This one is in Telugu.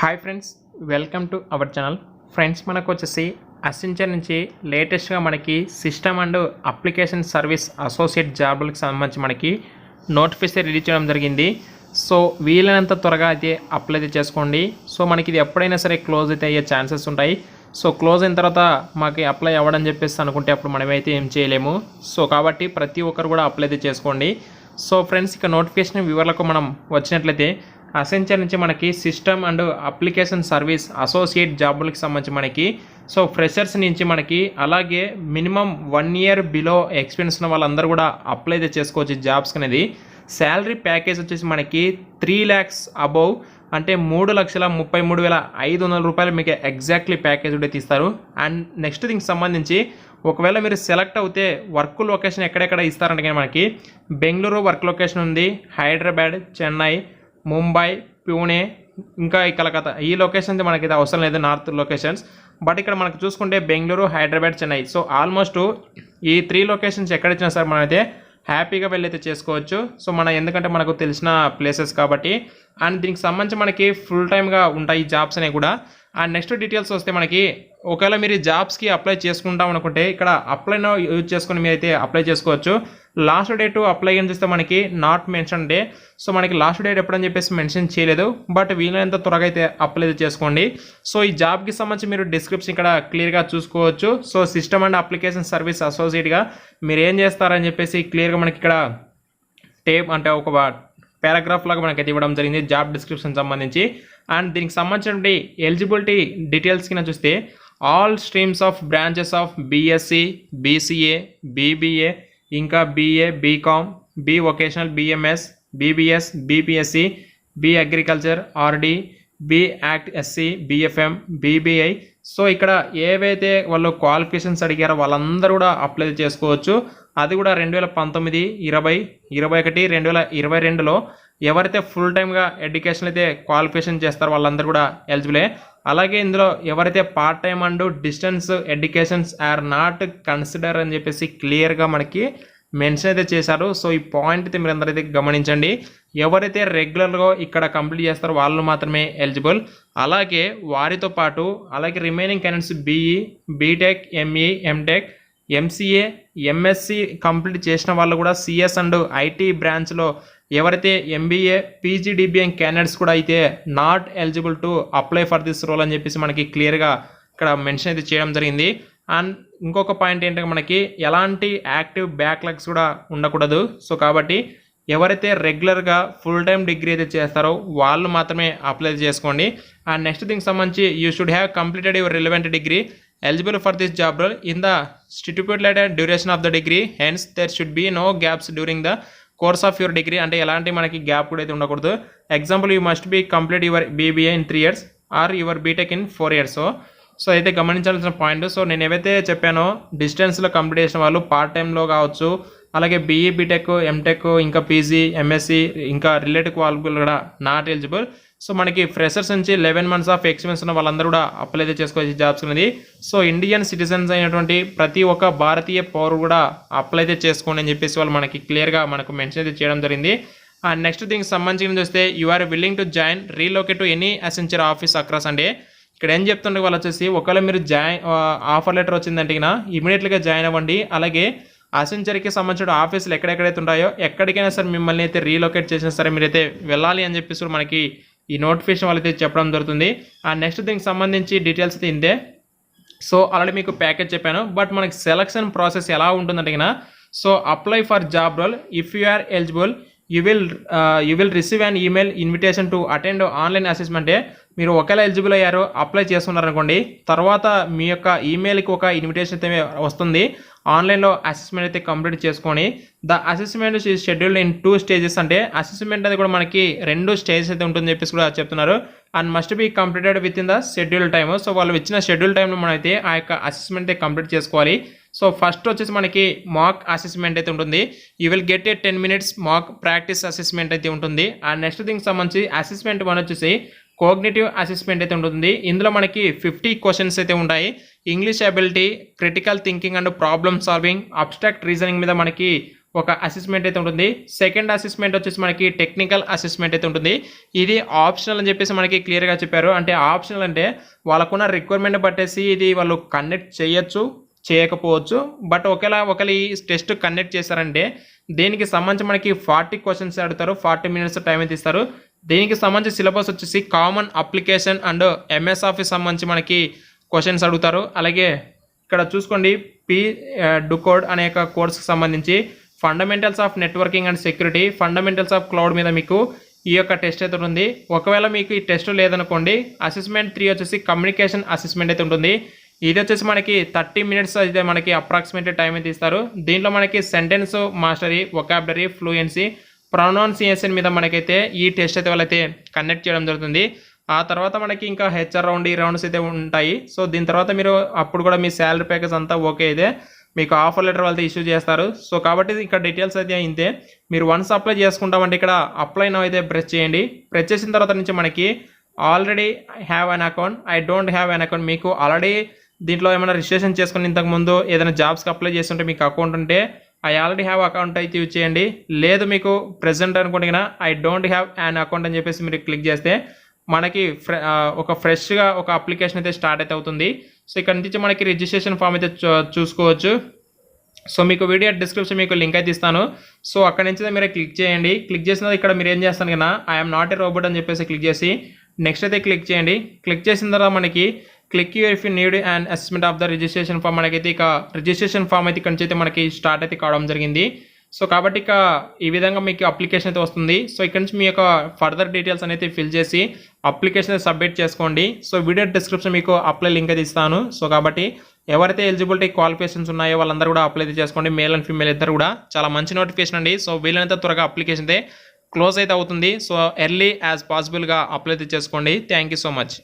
Hi friends, welcome to our channel. Friends, మనకు వచ్చేసి అసెంచర్ నుంచి లేటెస్ట్గా మనకి system and application service associate జాబ్లకు సంబంధించి మనకి నోటిఫికేషన్ రిలీజ్ చేయడం జరిగింది. సో వీలైనంత త్వరగా అయితే అప్లై అయితే చేసుకోండి. సో మనకి ఇది ఎప్పుడైనా సరే క్లోజ్ అయితే అయ్యే ఛాన్సెస్ ఉంటాయి. సో క్లోజ్ అయిన తర్వాత మాకు అప్లై అవ్వడం చెప్పేసి అనుకుంటే అప్పుడు మనమైతే ఏం చేయలేము. సో కాబట్టి ప్రతి ఒక్కరు కూడా అప్లై అయితే చేసుకోండి. సో ఫ్రెండ్స్, ఇక నోటిఫికేషన్ వివరాలకు మనం వచ్చినట్లయితే అసెంచర్ నుంచి మనకి system and application service associate జాబులకు సంబంధించి మనకి సో ఫ్రెషర్స్ నుంచి మనకి అలాగే మినిమం 1 ఇయర్ బిలో ఎక్స్పీరియన్స్ ఉన్న వాళ్ళందరూ కూడా అప్లై అయితే చేసుకోవచ్చు జాబ్స్కి అనేది. శాలరీ ప్యాకేజ్ వచ్చేసి మనకి 3 lakhs అబౌవ్ అంటే 3,33,500 రూపాయలు మీకు ఎగ్జాక్ట్లీ ప్యాకేజ్ కూడా తీస్తారు. అండ్ నెక్స్ట్ దీనికి సంబంధించి ఒకవేళ మీరు సెలెక్ట్ అవుతే వర్క్ లొకేషన్ ఎక్కడెక్కడ ఇస్తారంటే కానీ మనకి బెంగళూరు వర్క్ లొకేషన్ ఉంది, హైదరాబాద్, చెన్నై, ముంబై, పూణే, ఇంకా ఈ కలకత్తా ఈ లొకేషన్స్ మనకి ఇది అవసరం లేదు, నార్త్ లొకేషన్స్. బట్ ఇక్కడ మనకు చూసుకుంటే బెంగళూరు, హైదరాబాద్, చెన్నై, సో ఆల్మోస్ట్ ఈ 3 లొకేషన్స్ ఎక్కడ ఇచ్చినా సార్ మనమైతే హ్యాపీగా వెళ్ళైతే చేసుకోవచ్చు. సో ఎందుకంటే మనకు తెలిసిన ప్లేసెస్ కాబట్టి. అండ్ దీనికి సంబంధించి మనకి ఫుల్ టైమ్గా ఉంటాయి జాబ్స్ అనేవి కూడా. అండ్ నెక్స్ట్ డీటెయిల్స్ వస్తే మనకి ఒకవేళ మీరు జాబ్స్కి అప్లై చేసుకుంటాం అనుకుంటే ఇక్కడ అప్లైనో యూజ్ చేసుకుని మీరైతే అప్లై చేసుకోవచ్చు. లాస్ట్ డేట్ అప్లై అని చూస్తే మనకి నాట్ మెన్షన్ డే. సో మనకి లాస్ట్ డేట్ ఎప్పుడని చెప్పేసి మెన్షన్ చేయలేదు. బట్ వీలైనంత త్వరగా అయితే అప్లై చేసుకోండి. సో ఈ జాబ్కి సంబంధించి మీరు డిస్క్రిప్షన్ ఇక్కడ క్లియర్గా చూసుకోవచ్చు. So system and application service అసోసియేట్గా మీరు ఏం చేస్తారని చెప్పేసి క్లియర్గా మనకి ఇక్కడ టేప్ అంటే ఒక పారాగ్రాఫ్ లాగా మనకైతే ఇవ్వడం జరిగింది జాబ్ డిస్క్రిప్షన్ సంబంధించి. అండ్ దీనికి సంబంధించిన ఎలిజిబిలిటీ డీటెయిల్స్ కింద చూస్తే all streams of branches of BSc, BCA, BBA, ఇంకా BA, BCom, B vocational, BMS, BBS, BPSC, B agriculture, RD, B act SC, BFM, BBI. So ఇక్కడ ఏవైతే వాళ్ళు క్వాలిఫికేషన్స్ అడిగారో వాళ్ళందరూ కూడా అప్లై చేసుకోవచ్చు. అది కూడా 2019, 20, 21, 2022లో ఎవరైతే ఫుల్ టైమ్గా ఎడ్యుకేషన్ అయితే క్వాలిఫికేషన్ చేస్తారో వాళ్ళందరూ కూడా ఎలిజిబులే. అలాగే ఇందులో ఎవరైతే part time and distance educations are not consider అని చెప్పేసి క్లియర్గా మనకి మెన్షన్ అయితే చేశారు. సో ఈ పాయింట్ అయితే మీరు అందరైతే గమనించండి. ఎవరైతే రెగ్యులర్గా ఇక్కడ కంప్లీట్ చేస్తారో వాళ్ళు మాత్రమే ఎలిజిబుల్. అలాగే వారితో పాటు అలాగే remaining candidates BE, BTech, ME, MTech, MCA, MSc complete చేసిన వాళ్ళు కూడా సిఎస్ అండ్ ఐటీ బ్రాంచ్లో ఎవరైతే ఎంబీఏ, పీజీడీబీఎం క్యాండిడేట్స్ కూడా అయితే not eligible to apply for this role అని చెప్పేసి మనకి క్లియర్గా ఇక్కడ మెన్షన్ అయితే చేయడం జరిగింది. అండ్ ఇంకొక పాయింట్ ఏంటంటే మనకి ఎలాంటి యాక్టివ్ బ్యాక్లాగ్స్ కూడా ఉండకూడదు. సో కాబట్టి ఎవరైతే రెగ్యులర్గా ఫుల్ టైమ్ డిగ్రీ అయితే చేస్తారో వాళ్ళు మాత్రమే అప్లై చేసుకోండి. అండ్ నెక్స్ట్ దీనికి సంబంధించి you should have completed your relevant degree eligible for this job role in the stipulated duration of the degree, hence there should be no gaps during the course of your degree. అంటే ఎలాంటి మనకి గ్యాప్ కూడా అయితే ఉండకూడదు. Example you must be complete your BBA in 3 years or your BTech in 4 years. So అయితే గమనించాల్సిన పాయింట్. సో నేను ఏవైతే చెప్పానో డిస్టెన్స్లో కంప్లీట్ చేసిన వాళ్ళు పార్ట్ టైంలో కావచ్చు, అలాగే బీఈ, బీటెక్, ఎంటెక్, ఇంకా పీజీ, ఎంఎస్సి, ఇంకా రిలేటెడ్ క్వాలిఫికేషన్ కూడా నాట్ ఎలిజిబుల్. సో మనకి ఫ్రెషర్స్ నుంచి 11 months ఆఫ్ ఎక్స్పీరియన్స్ ఉన్న వాళ్ళందరూ కూడా అప్లై అయితే చేసుకోవచ్చు జాబ్స్ అనేది. సో ఇండియన్ సిటిజన్స్ అయినటువంటి ప్రతి ఒక్క భారతీయ పౌరుడు కూడా అప్లై అయితే చేసుకోండి అని చెప్పేసి వాళ్ళు మనకి క్లియర్గా మనకు మెన్షన్ అయితే చేయడం జరిగింది. అండ్ నెక్స్ట్ దీనికి సంబంధించి చూస్తే you are willing to join relocate to any Accenture office across. అంటే ఇక్కడ ఏం చెప్తుండే వాళ్ళు వచ్చేసి ఒకవేళ మీరు ఆఫర్ లెటర్ వచ్చిందంటే ఇమీడియట్గా జాయిన్ అవ్వండి. అలాగే అసెంచర్కి సంబంధించిన ఆఫీసులు ఎక్కడెక్కడైతే ఉంటాయో ఎక్కడికైనా సరే మిమ్మల్ని అయితే రీలొకేట్ చేసినా సరే మీరైతే వెళ్ళాలి అని చెప్పేసి మనకి ఈ నోటిఫికేషన్ వాళ్ళైతే చెప్పడం జరుగుతుంది. అండ్ నెక్స్ట్ దీనికి సంబంధించి డీటెయిల్స్ అయితే ఇంతే. సో ఆల్రెడీ మీకు ప్యాకేజ్ చెప్పాను. బట్ మనకి సెలక్షన్ ప్రాసెస్ ఎలా ఉంటుందంటే so apply for job role if you are eligible you will receive an email invitation to attend online అసెస్మెంటే. మీరు ఒకవేళ ఎలిజిబుల్ అయ్యారో అప్లై చేసుకున్నారనుకోండి, తర్వాత మీ యొక్క ఈమెయిల్కి ఒక ఇన్విటేషన్ అయితే వస్తుంది. ఆన్లైన్లో అసెస్మెంట్ అయితే కంప్లీట్ చేసుకొని the assessment scheduled in 2 stages. అంటే అసెస్మెంట్ అది కూడా మనకి 2 stages అయితే ఉంటుందని చెప్పేసి కూడా చెప్తున్నారు. And must be completed with in the schedule time. So వాళ్ళు ఇచ్చిన షెడ్యూల్ టైంలో మనం అయితే ఆ యొక్క అసెస్మెంట్ అయితే కంప్లీట్ చేసుకోవాలి. సో ఫస్ట్ వచ్చేసి మనకి మాక్ అసెస్మెంట్ అయితే ఉంటుంది. You will get a 10 minutes mock practice assessment అయితే ఉంటుంది. అండ్ నెక్స్ట్ దీనికి సంబంధించి అసెస్మెంట్ 1 వచ్చేసి కోగ్నిటివ్ అసెస్మెంట్ అయితే ఉంటుంది. ఇందులో మనకి 50 క్వశ్చన్స్ అయితే ఉంటాయి. English ability, critical thinking and problem solving, abstract reasoning మీద మనకి ఒక అసెస్మెంట్ అయితే ఉంటుంది. సెకండ్ అసెస్మెంట్ వచ్చేసి మనకి టెక్నికల్ అసెస్మెంట్ అయితే ఉంటుంది. ఇది ఆప్షనల్ అని చెప్పేసి మనకి క్లియర్గా చెప్పారు. అంటే ఆప్షనల్ అంటే వాళ్ళకున్న రిక్వైర్మెంట్ బట్టేసి ఇది వాళ్ళు కండక్ట్ చేయొచ్చు, చేయకపోవచ్చు. బట్ ఒకవేళ ఈ టెస్ట్ కండక్ట్ చేశారంటే దీనికి సంబంధించి మనకి 40 క్వశ్చన్స్ అడుగుతారు, 40 మినిట్స్ టైం అయితే ఇస్తారు. దీనికి సంబంధించి సిలబస్ వచ్చేసి common application and MS office సంబంధించి మనకి క్వశ్చన్స్ అడుగుతారు. అలాగే ఇక్కడ చూసుకోండి డూకోడ్ అనే కోర్సుకి సంబంధించి fundamentals of networking and security, fundamentals of cloud మీద మీకు ఈ యొక్క టెస్ట్ అయితే ఉంటుంది. ఒకవేళ మీకు ఈ టెస్ట్ లేదనుకోండి అసెస్మెంట్ 3 వచ్చేసి కమ్యూనికేషన్ అసెస్మెంట్ అయితే ఉంటుంది. ఇది వచ్చేసి మనకి 30 మినిట్స్ అయితే మనకి అప్రాక్సిమేట్ టైం అయితే ఇస్తారు. దీంట్లో మనకి sentence mastery, vocabulary, fluency, pronunciation మీద మనకైతే ఈ టెస్ట్ అయితే వాళ్ళైతే కండక్ట్ చేయడం జరుగుతుంది. ఆ తర్వాత మనకి ఇంకా హెచ్ఆర్ రౌండ్, ఈ రౌండ్స్ అయితే ఉంటాయి. సో దీని తర్వాత మీరు అప్పుడు కూడా మీ శాలరీ ప్యాకేజ్ అంతా ఓకే అయితే మీకు ఆఫర్ లెటర్ వాళ్ళతో ఇష్యూ చేస్తారు. సో కాబట్టి ఇక్కడ డీటెయిల్స్ అయితే ఇంతే. మీరు వన్స్ అప్లై చేసుకుంటామంటే ఇక్కడ అప్లై నౌ అయితే ప్రెస్ చేయండి. ప్రెస్ చేసిన తర్వాత నుంచి మనకి already have an account, I don't have an account, మీకు ఆల్రెడీ దీంట్లో ఏమైనా రిజిస్ట్రేషన్ చేసుకుని ఇంతకుముందు ఏదైనా జాబ్స్కి అప్లై చేస్తుంటే మీకు అకౌంట్ ఉంటే ఐ ఆల్రెడీ హ్యావ్ అకౌంట్ అయితే యూజ్ చేయండి. లేదు మీకు ప్రెజెంట్ అనుకుంటే I don't have an account అని చెప్పేసి మీరు క్లిక్ చేస్తే మనకి ఒక ఫ్రెష్గా ఒక అప్లికేషన్ అయితే స్టార్ట్ అయితే అవుతుంది. సో ఇక్కడ నుంచి మనకి రిజిస్ట్రేషన్ ఫామ్ అయితే చూసుకోవచ్చు. సో మీకు వీడియో డిస్క్రిప్షన్ మీకు లింక్ అయితే ఇస్తాను. సో అక్కడ నుంచి మీరు క్లిక్ చేయండి. క్లిక్ చేసిన ఇక్కడ మీరు ఏం చేస్తాను కదా ఐఎమ్ నాట్ ఏ రోబోట్ అని చెప్పేసి క్లిక్ చేసి నెక్స్ట్ అయితే క్లిక్ చేయండి. క్లిక్ చేసిన తర్వాత మనకి click you if you need and assessment of the registration form, మనకైతే ఇక రిజిస్ట్రేషన్ ఫామ్ అయితే ఇక్కడ నుంచి అయితే మనకి స్టార్ట్ అయితే కావడం జరిగింది. సో కాబట్టి ఇక ఈ విధంగా మీకు అప్లికేషన్ అయితే వస్తుంది. సో ఇక్కడ నుంచి మీ యొక్క ఫర్దర్ డీటెయిల్స్ అనేది ఫిల్ చేసి అప్లికేషన్ అయితే సబ్మిట్ చేసుకోండి. సో వీడియో డిస్క్రిప్షన్ మీకు అప్లై లింక్ అయితే ఇస్తాను. సో కాబట్టి ఎవరైతే ఎలిజిబిలిటీ క్వాలిఫికేషన్స్ ఉన్నాయో వాళ్ళందరూ కూడా అప్లై అయితే చేసుకోండి. మేల్ అండ్ ఫీమేల్ ఇద్దరు కూడా. చాలా మంచి నోటిఫికేషన్ అండి. సో వీళ్ళంతా త్వరగా అప్లికేషన్ అయితే క్లోజ్ అయితే అవుతుంది. సో ఎర్లీ యాజ్ పాసిబుల్గా అప్లై అయితే చేసుకోండి. Thank you so much.